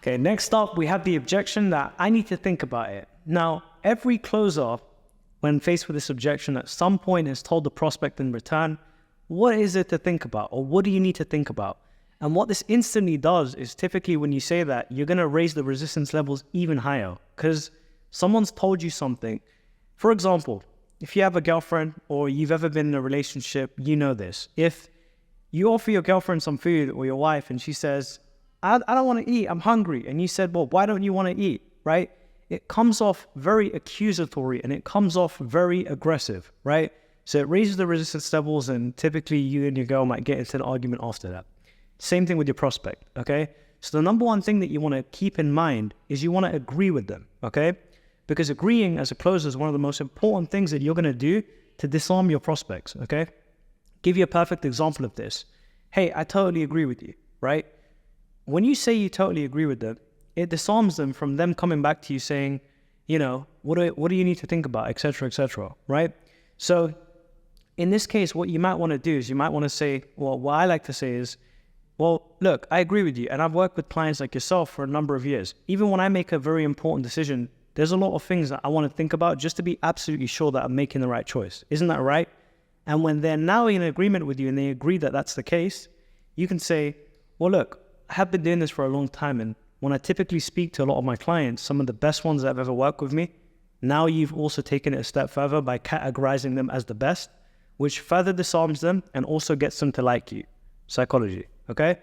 Okay, next up, we have the objection that I need to think about it. Now, every closer, when faced with this objection, at some point has told the prospect in return, what is it to think about, or what do you need to think about? And what this instantly does is typically when you say that, you're going to raise the resistance levels even higher because someone's told you something. For example, if you have a girlfriend or you've ever been in a relationship, you know this. If you offer your girlfriend some food or your wife and she says, I don't want to eat, I'm hungry. And you said, well, why don't you want to eat, right? It comes off very accusatory and it comes off very aggressive, right? So it raises the resistance levels and typically you and your girl might get into an argument after that. Same thing with your prospect, okay? So the number one thing that you want to keep in mind is you want to agree with them, okay? Because agreeing as a closer is one of the most important things that you're going to do to disarm your prospects, okay? Give you a perfect example of this. Hey, I totally agree with you, right? When you say you totally agree with them, it disarms them from them coming back to you saying, you know, what do you need to think about, et cetera, right? So in this case, what you might want to do is you might want to say, well, what I like to say is, well, look, I agree with you. And I've worked with clients like yourself for a number of years. Even when I make a very important decision, there's a lot of things that I want to think about just to be absolutely sure that I'm making the right choice. Isn't that right? And when they're now in agreement with you and they agree that that's the case, you can say, well, look, I have been doing this for a long time. And when I typically speak to a lot of my clients, some of the best ones that have ever worked with me, now you've also taken it a step further by categorizing them as the best, which further disarms them and also gets them to like you. Psychology, okay?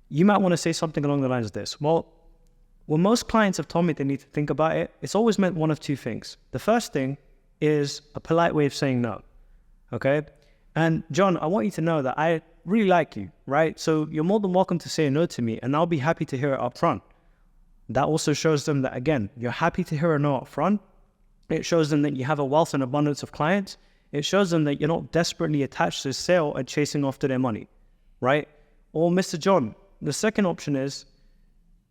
You might want to say something along the lines of this. Well, when most clients have told me they need to think about it, it's always meant one of two things. The first thing is a polite way of saying no, okay? And John, I want you to know that I really like you, right? So you're more than welcome to say no to me and I'll be happy to hear it up front. That also shows them that, again, you're happy to hear a no up front. It shows them that you have a wealth and abundance of clients. It shows them that you're not desperately attached to a sale and chasing after their money, right? Or Mr. John, the second option is,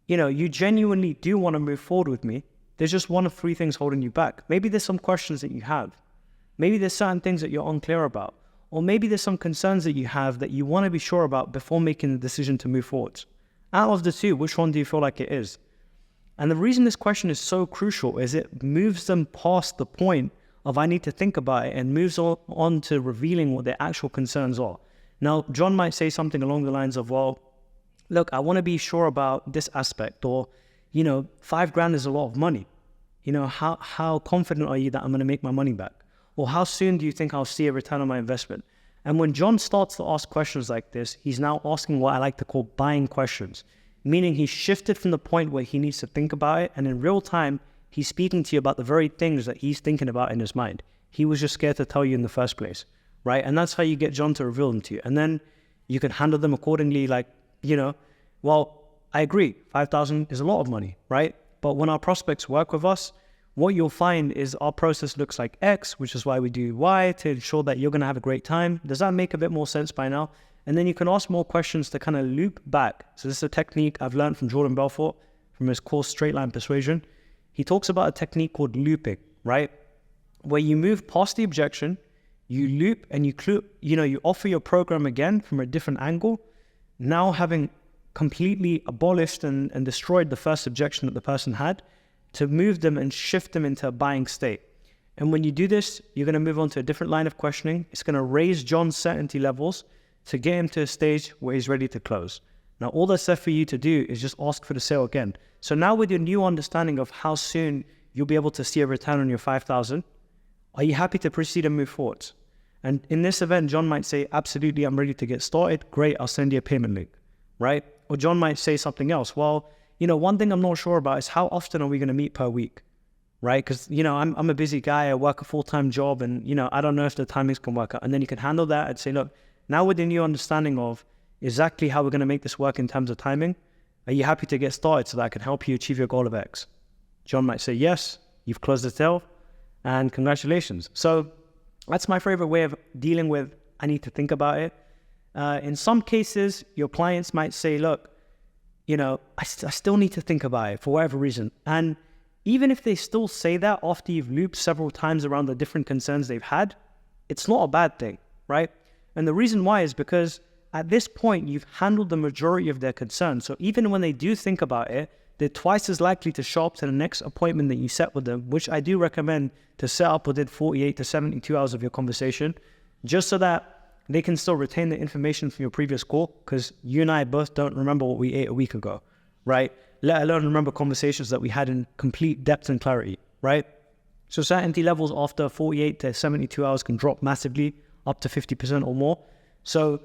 you know, you genuinely do want to move forward with me. There's just one of three things holding you back. Maybe there's some questions that you have. Maybe there's certain things that you're unclear about. Or maybe there's some concerns that you have that you want to be sure about before making the decision to move forward. Out of the two, which one do you feel like it is? And the reason this question is so crucial is it moves them past the point of I need to think about it and moves on to revealing what their actual concerns are. Now, John might say something along the lines of, well, look, I want to be sure about this aspect, or, you know, $5,000 is a lot of money. You know, how confident are you that I'm going to make my money back? Or how soon do you think I'll see a return on my investment? And when John starts to ask questions like this, he's now asking what I like to call buying questions, meaning he's shifted from the point where he needs to think about it, and in real time, he's speaking to you about the very things that he's thinking about in his mind. He was just scared to tell you in the first place, right? And that's how you get John to reveal them to you. And then you can handle them accordingly, like, you know, well, I agree, 5,000 is a lot of money, right? But when our prospects work with us, what you'll find is our process looks like X, which is why we do Y, to ensure that you're going to have a great time. Does that make a bit more sense by now? And then you can ask more questions to kind of loop back. So this is a technique I've learned from Jordan Belfort from his course, Straight Line Persuasion. He talks about a technique called looping, right? Where you move past the objection, you loop and you offer your program again from a different angle, now having completely abolished and destroyed the first objection that the person had, to move them and shift them into a buying state. And when you do this, you're going to move on to a different line of questioning. It's going to raise John's certainty levels to get him to a stage where he's ready to close. Now, all that's left for you to do is just ask for the sale again. So now with your new understanding of how soon you'll be able to see a return on your 5,000, are you happy to proceed and move forward? And in this event, John might say, absolutely, I'm ready to get started. Great, I'll send you a payment link, right? Or John might say something else. Well, you know, one thing I'm not sure about is how often are we going to meet per week, right? Because, you know, I'm a busy guy. I work a full-time job and, you know, I don't know if the timings can work out. And then you can handle that and say, look, now with the new understanding of exactly how we're going to make this work in terms of timing, are you happy to get started so that I can help you achieve your goal of X? John might say, yes, you've closed the sale and congratulations. So that's my favorite way of dealing with, I need to think about it. In some cases, your clients might say, look, you know, I still need to think about it for whatever reason. And even if they still say that after you've looped several times around the different concerns they've had, it's not a bad thing, right? And the reason why is because at this point, you've handled the majority of their concerns. So even when they do think about it, they're twice as likely to show up to the next appointment that you set with them, which I do recommend to set up within 48 to 72 hours of your conversation, just so that they can still retain the information from your previous call, because you and I both don't remember what we ate a week ago, right? Let alone remember conversations that we had in complete depth and clarity, right? So certainty levels after 48 to 72 hours can drop massively, up to 50% or more. So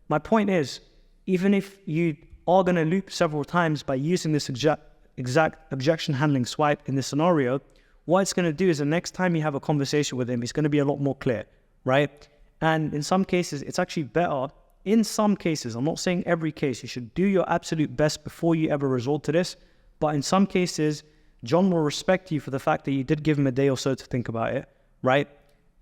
my point is, even if you are going to loop several times by using this exact objection handling swipe in this scenario, what it's going to do is the next time you have a conversation with him, it's going to be a lot more clear, right? And in some cases, it's actually better. In some cases, I'm not saying every case, you should do your absolute best before you ever resort to this. But in some cases, John will respect you for the fact that you did give him a day or so to think about it, right?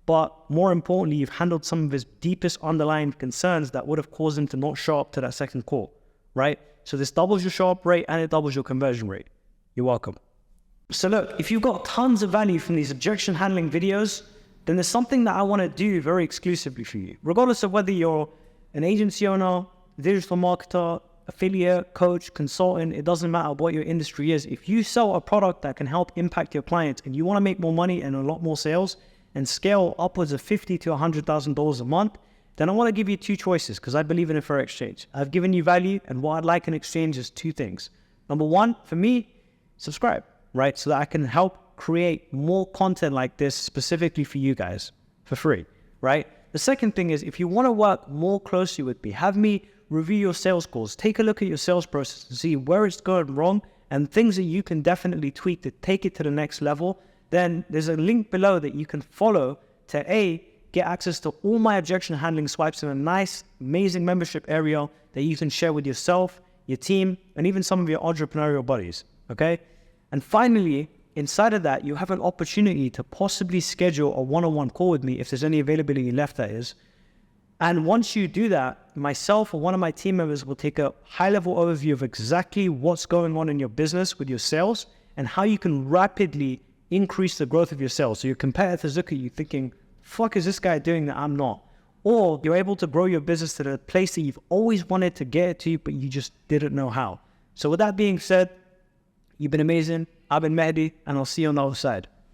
But more importantly, you've handled some of his deepest underlying concerns that would have caused him to not show up to that second call, right? So this doubles your show up rate and it doubles your conversion rate. You're welcome. So look, if you've got tons of value from these objection handling videos, then there's something that I want to do very exclusively for you. Regardless of whether you're an agency owner, digital marketer, affiliate, coach, consultant, it doesn't matter what your industry is. If you sell a product that can help impact your clients and you want to make more money and a lot more sales and scale upwards of $50,000 to $100,000 a month, then I want to give you two choices because I believe in a fair exchange. I've given you value, and what I'd like in exchange is two things. Number one, for me, subscribe, right? So that I can help create more content like this specifically for you guys for free, right? The second thing is, if you want to work more closely with me, have me review your sales calls, take a look at your sales process and see where it's going wrong and things that you can definitely tweak to take it to the next level, then there's a link below that you can follow to get access to all my objection handling swipes in a nice, amazing membership area that you can share with yourself, your team, and even some of your entrepreneurial buddies, okay? And finally, inside of that, you have an opportunity to possibly schedule a one-on-one call with me if there's any availability left, that is. And once you do that, myself or one of my team members will take a high-level overview of exactly what's going on in your business with your sales and how you can rapidly increase the growth of your sales. So your competitors look at you thinking, fuck is this guy doing that I'm not? Or you're able to grow your business to the place that you've always wanted to get it to, but you just didn't know how. So with that being said, you've been amazing. I've been Mehdi, and I'll see you on the other side.